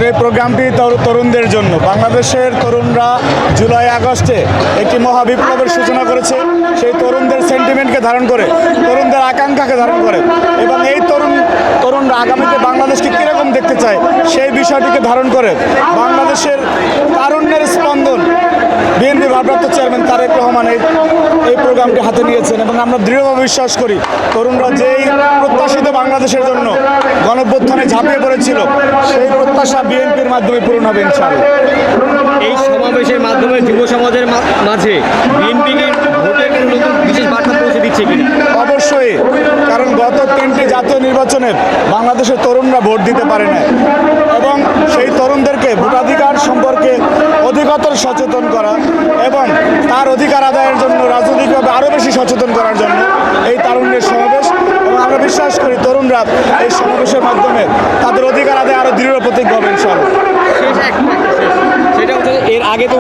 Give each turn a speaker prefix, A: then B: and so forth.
A: এই প্রোগ্রামটি তরুণদের জন্য। বাংলাদেশের তরুণরা জুলাই আগস্টে একটি মহাবিপ্লবের সূচনা করেছে। সেই তরুণদের সেন্টিমেন্টকে ধারণ করে, তরুণদের আকাঙ্ক্ষাকে ধারণ করে এবং এই তরুণরা আগামীতে বাংলাদেশকে কীরকম দেখতে চায় সেই বিষয়টিকে ধারণ করে বাংলাদেশের তারুণ্যের স্পন্দন বিএনপি ভারপ্রাপ্ত চেয়ারম্যান তারেক রহমান এই প্রোগ্রামটি হাতে নিয়েছেন এবং আমরা দৃঢ়ভাবে বিশ্বাস করি তরুণরা যেই প্রত্যাশিত বাংলাদেশের জন্য গণঅভ্যুত্থানে ঝাঁপিয়ে পড়েছিল সেই প্রত্যাশা বিএনপির মাধ্যমে পূরণ হবে ইনশাআল্লাহ।
B: এই সমাবেশের মাধ্যমে যুব সমাজের মাঝে বিএনপিকে ভোটের কোনো নতুন বিশেষ বার্তা পৌঁছে দিচ্ছে কিনা?
A: অবশ্যই, কারণ গত 3টি জাতীয় নির্বাচনে বাংলাদেশের তরুণরা ভোট দিতে পারে না এবং সেই তরুণদেরকে ভোটাধিকার সম্পর্কে অধিকতর সচেতন করা এবং তার অধিকার আদায়ের জন্য রাজনৈতিকভাবে আরও বেশি সচেতন করার জন্য এই তারুণ্যের সমাবেশ। এবং আমরা বিশ্বাস করি তরুণরা এই সমাবেশের মাধ্যমে তাদের অধিকার আদায় আরও দৃঢ় প্রতিজ্ঞ হবে ইনশাআল্লাহ।
B: সেটা হচ্ছে এর আগে তো